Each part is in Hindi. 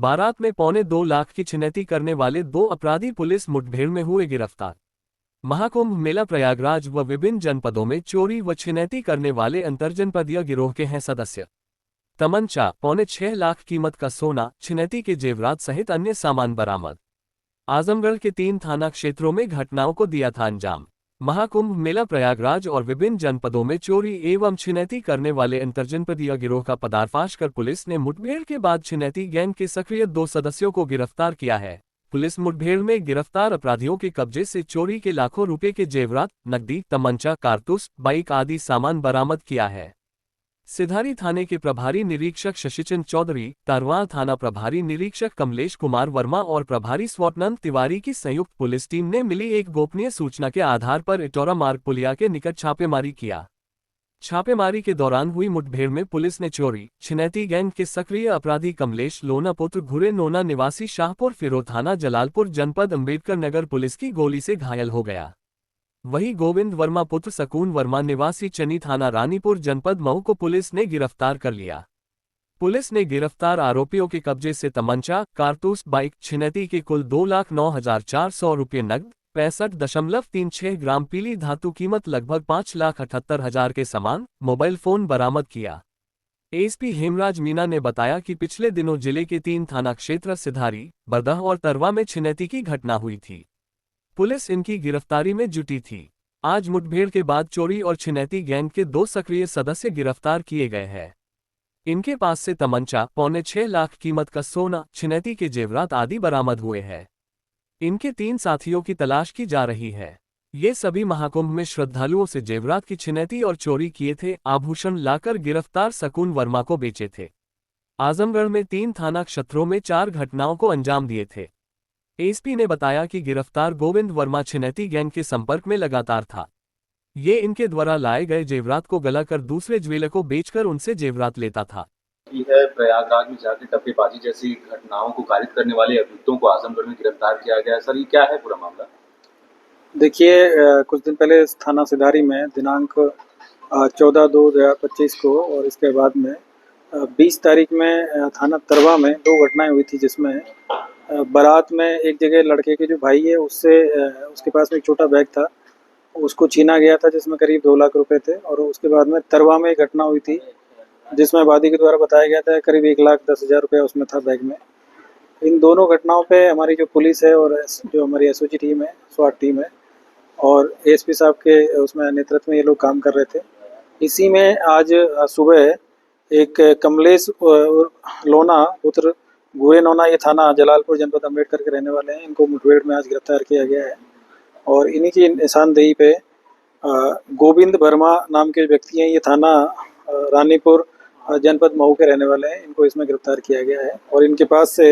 बारात में 2.25 लाख की छिनैती करने वाले 2 अपराधी पुलिस मुठभेड़ में हुए गिरफ्तार। महाकुंभ मेला प्रयागराज व विभिन्न जनपदों में चोरी व छिनैती करने वाले अंतरजनपदीय गिरोह के हैं सदस्य। तमंचा, 6.25 लाख कीमत का सोना, छिनैती के जेवरात सहित अन्य सामान बरामद। आजमगढ़ के 3 थाना क्षेत्रों में घटनाओं को दिया था अंजाम। महाकुंभ मेला प्रयागराज और विभिन्न जनपदों में चोरी एवं छिनैती करने वाले अंतरजनपदीय गिरोह का पर्दाफाश कर पुलिस ने मुठभेड़ के बाद छिनैती गैंग के सक्रिय 2 सदस्यों को गिरफ्तार किया है। पुलिस मुठभेड़ में गिरफ्तार अपराधियों के कब्जे से चोरी के लाखों रुपए के जेवरात, नकदी, तमंचा, कारतूस, बाइक आदि सामान बरामद किया है। सिधारी थाने के प्रभारी निरीक्षक शशिचंद्र चौधरी, तारवां थाना प्रभारी निरीक्षक कमलेश कुमार वर्मा और प्रभारी स्वप्नंद तिवारी की संयुक्त पुलिस टीम ने मिली एक गोपनीय सूचना के आधार पर इटौरा मार्ग पुलिया के निकट छापेमारी किया। छापेमारी के दौरान हुई मुठभेड़ में पुलिस ने चोरी छिनैती गैंग के सक्रिय अपराधी कमलेश लोना पुत्र घुरे नोना निवासी शाहपुर फिरो थाना जलालपुर जनपद अम्बेडकर नगर पुलिस की गोली से घायल हो गया। वहीं गोविंद वर्मा पुत्र सकून वर्मा निवासी चनी थाना रानीपुर जनपद मऊ को पुलिस ने गिरफ्तार कर लिया। पुलिस ने गिरफ्तार आरोपियों के कब्जे से तमंचा, कारतूस, बाइक, छिनैती के कुल 2,09,400 रुपये नकद, 65.36 ग्राम पीली धातु कीमत लगभग 5,78,000 के सामान, मोबाइल फोन बरामद किया। एसपी हेमराज मीना ने बताया कि पिछले दिनों जिले के 3 थाना क्षेत्र सिधारी, बरदह और तरवा में छिनैती की घटना हुई थी। पुलिस इनकी गिरफ्तारी में जुटी थी। आज मुठभेड़ के बाद चोरी और छिनैती गैंग के 2 सक्रिय सदस्य गिरफ्तार किए गए हैं। इनके पास से तमंचा, 6.25 लाख कीमत का सोना, छिनैती के जेवरात आदि बरामद हुए हैं। इनके 3 साथियों की तलाश की जा रही है। ये सभी महाकुंभ में श्रद्धालुओं से जेवरात की छिनैती और चोरी किए थे। आभूषण लाकर गिरफ्तार सकून वर्मा को बेचे थे। आजमगढ़ में 3 थाना क्षेत्रों में 4 घटनाओं को अंजाम दिए थे। एसपी ने बताया कि गिरफ्तार गोविंद वर्मा छिनैती गैंग के संपर्क में लगातार था। ये इनके द्वारा लाए गए जेवरात को गलाकर दूसरे ज्वेलर को बेचकर उनसे जेवरात लेता था। है प्रयागराज में जाकर टप्पेबाजी जैसी घटनाओं को कारित करने वाले अभियुक्तों को आजमगढ़ में गिरफ्तार किया गया है। सर, ये क्या है पूरा मामला? देखिए, कुछ दिन पहले थाना सिधारी में दिनांक 14/2/2025 को और इसके बाद में 20 तारीख में थाना तरवा में 2 घटनाएं हुई थी, जिसमें बारात में एक जगह लड़के के जो भाई है उससे उसके पास में एक छोटा बैग था, उसको छीना गया था जिसमें करीब 2 लाख रुपए थे। और उसके बाद में तरवा में एक घटना हुई थी जिसमें वादी के द्वारा बताया गया था करीब 1,10,000 रुपया उसमें था बैग में। इन दोनों घटनाओं पे हमारी जो पुलिस है और जो हमारी एसओजी टीम है, स्वाट टीम है और एएसपी साहब के उसमें नेतृत्व में ये लोग काम कर रहे थे। इसी में आज सुबह एक कमलेश लोना पुत्र घुरे नोना, ये थाना जलालपुर जनपद अम्बेडकर के रहने वाले हैं। इनको मुठभेड़ में आज गिरफ्तार किया गया है और इन्हीं की निशानदेही पे गोविंद वर्मा नाम के व्यक्ति हैं, ये थाना रानीपुर जनपद मऊ के रहने वाले हैं। इनको इसमें गिरफ्तार किया गया है और इनके पास से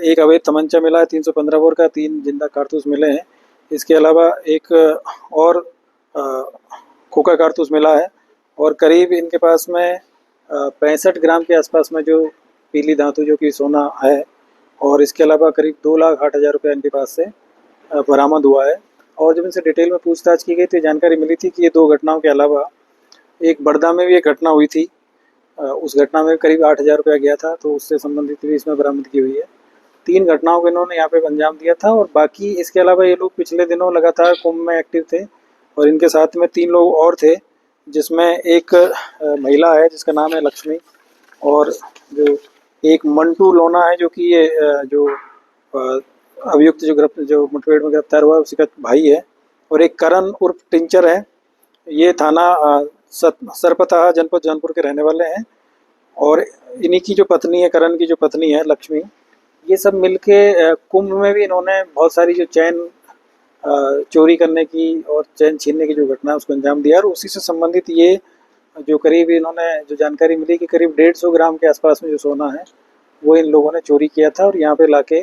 एक अवैध तमंचा मिला है 315 बोर का, 3 जिंदा कारतूस मिले हैं। इसके अलावा एक और खोखा कारतूस मिला है और करीब इनके पास में 65 ग्राम के आसपास में जो पीली धातु जो कि सोना है और इसके अलावा करीब 2,08,000 रुपया इनके पास से बरामद हुआ है। और जब इनसे डिटेल में पूछताछ की गई तो जानकारी मिली थी कि ये 2 घटनाओं के अलावा एक बड़दा में भी एक घटना हुई थी। उस घटना में करीब 8,000 रुपया गया था, तो उससे संबंधित भी इसमें बरामदगी हुई है। 3 घटनाओं को इन्होंने यहाँ पे अंजाम दिया था और बाकी इसके अलावा ये लोग पिछले दिनों लगातार कुंभ में एक्टिव थे और इनके साथ में 3 लोग और थे, जिसमें एक महिला है जिसका नाम है लक्ष्मी और जो एक मंटू लोना है जो कि ये जो अभियुक्त जो मुठभेड़ में गिरफ्तार हुआ है उसी का भाई है और एक करण उर्फ टिंचर है, ये थाना सरपता जनपद जौनपुर के रहने वाले हैं। और इन्हीं की जो पत्नी है, करण की जो पत्नी है लक्ष्मी, ये सब मिलके कुंभ में भी इन्होंने बहुत सारी जो चैन चोरी करने की और चैन छीनने की जो घटना है उसको अंजाम दिया और उसी से संबंधित ये जो करीब इन्होंने जो जानकारी मिली कि करीब 150 ग्राम के आसपास में जो सोना है वो इन लोगों ने चोरी किया था और यहाँ पे लाके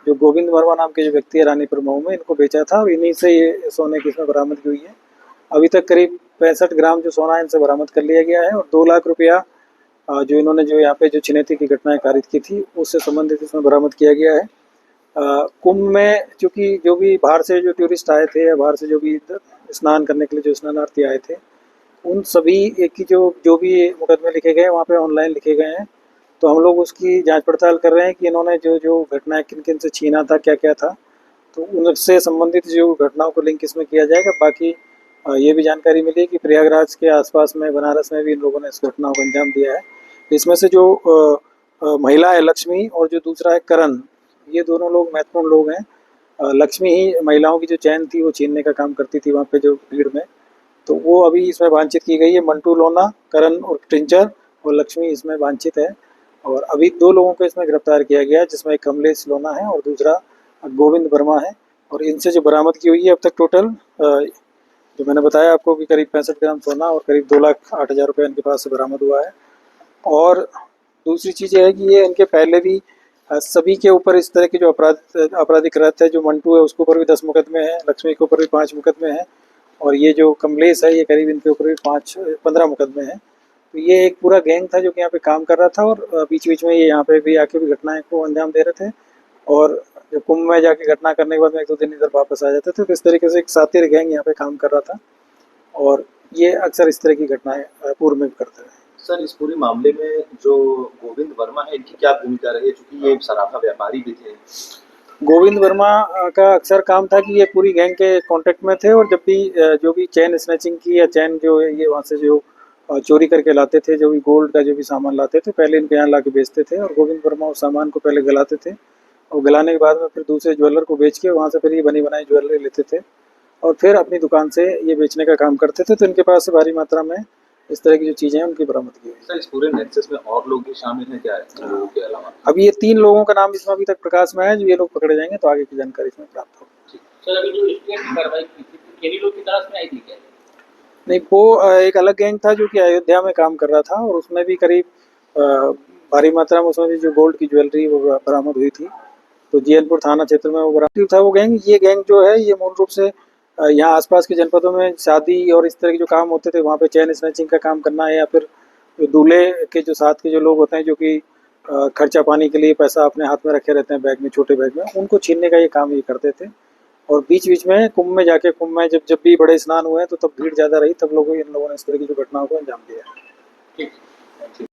जो गोविंद वर्मा नाम के जो व्यक्ति है रानीपुर मऊ में, इनको बेचा था और इन्हीं से ये सोने की इसमें बरामदगी हुई है। अभी तक करीब 65 ग्राम जो सोना इनसे बरामद कर लिया गया है और 2 लाख रुपया जो इन्होंने जो यहाँ पे जो छिनैती की घटनाएं कारित की थी उससे संबंधित इसमें बरामद किया गया है। कुंभ में चूँकि जो भी बाहर से जो टूरिस्ट आए थे या बाहर से जो भी स्नान करने के लिए जो स्नानार्थी आए थे, उन सभी की जो भी मुकदमे लिखे गए वहाँ पे ऑनलाइन लिखे गए हैं तो हम लोग उसकी जांच पड़ताल कर रहे हैं कि इन्होंने जो जो घटनाएं किन किन से छीना था, क्या क्या था, तो उनसे संबंधित जो घटनाओं को लिंक इसमें किया जाएगा। बाकी ये भी जानकारी मिली कि प्रयागराज के आसपास में, बनारस में भी इन लोगों ने इस घटनाओं को अंजाम दिया है। इसमें से जो महिला है लक्ष्मी और जो दूसरा है करण, ये दोनों लोग महत्वपूर्ण लोग हैं। लक्ष्मी ही महिलाओं की जो चैन थी वो छीनने का काम करती थी वहाँ पे जो भीड़ में, तो वो अभी इसमें वांछित की गई है। मंटू लोना, करण और ट्रिंचर और लक्ष्मी इसमें वांछित है। और अभी 2 लोगों को इसमें गिरफ्तार किया गया है, जिसमें एक कमलेश लोना है और दूसरा गोविंद वर्मा है। और इनसे जो बरामद की हुई है अब तक टोटल, जो मैंने बताया आपको कि करीब 65 ग्राम सोना और करीब 2,08,000 रुपये इनके पास से बरामद हुआ है। और दूसरी चीज़ ये है कि ये इनके पहले भी सभी के ऊपर इस तरह के जो आपराधिक कृत्य है, जो मंटू है उसके ऊपर भी 10 मुकदमे हैं, लक्ष्मी के ऊपर भी 5 मुकदमे हैं, और ये जो कमलेश है ये करीब इनके ऊपर भी 15 मुकदमे हैं। तो ये एक पूरा गैंग था जो कि यहाँ पे काम कर रहा था, और बीच बीच में ये यहाँ पे भी आके भी घटनाएं को अंजाम दे रहे थे। और जब कुंभ में जाके घटना करने के बाद में 1-2 दिन इधर वापस आ जाते थे। तो इस तरीके से एक सातिर गैंग यहाँ पे काम कर रहा था, और ये अक्सर इस तरह की घटनाएं पूर्व में भी करते रहे। सर, इस पूरे मामले में जो गोविंद वर्मा है, इनकी क्या भूमिका रही है? चूँकि ये सराफा व्यापारी भी थे। गोविंद वर्मा का अक्सर काम था कि ये पूरी गैंग के कांटेक्ट में थे, और जब भी जो भी चैन स्नैचिंग की या चैन जो है ये वहाँ से जो चोरी करके लाते थे, जो भी गोल्ड का जो भी सामान लाते थे, पहले इनके यहाँ ला के बेचते थे। और गोविंद वर्मा उस सामान को पहले गलाते थे, और गलाने के बाद में फिर दूसरे ज्वेलर को बेच के वहाँ से फिर ये बनी बनाई ज्वेलरी लेते थे, और फिर अपनी दुकान से ये बेचने का काम करते थे। तो इनके पास से भारी मात्रा में इस तरह की जो चीज़ें हैं उनकी बरामद की गई। सर, इस पूरे नेक्सस में और लोग भी शामिल हैं क्या, इन लोगों के अलावा? अभी ये 3 लोगों का नाम इसमें अभी तक प्रकाश में है। जो ये लोग पकड़े जाएंगे तो आगे की जानकारी इसमें प्राप्त होगी। सर, अभी जो स्टेट की कार्रवाई की थी, किन्हीं लोग की तलाश में आई थी क्या? नहीं, वो एक अलग गैंग था जो कि अयोध्या में काम कर रहा था, और उसमें भी करीब भारी मात्रा में उसमें भी जो गोल्ड की ज्वेलरी वो बरामद हुई थी। तो जीएनपुर थाना क्षेत्र में वो बरामद था वो गैंग। ये गैंग जो है ये मूल रूप से यहाँ आसपास के जनपदों में शादी और इस तरह के जो काम होते थे वहाँ पे चैन स्नैचिंग का काम करना है, या फिर जो दूल्हे के जो साथ के जो लोग होते हैं जो कि खर्चा पानी के लिए पैसा अपने हाथ में रखे रहते हैं बैग में, छोटे बैग में, उनको छीनने का ये काम ये करते थे। और बीच बीच में कुंभ में जाके, कुंभ में जब भी बड़े स्नान हुए तो तब भीड़ ज़्यादा रही, तब इन लोगों ने इस तरह की जो घटनाओं को अंजाम दिया। ठीक।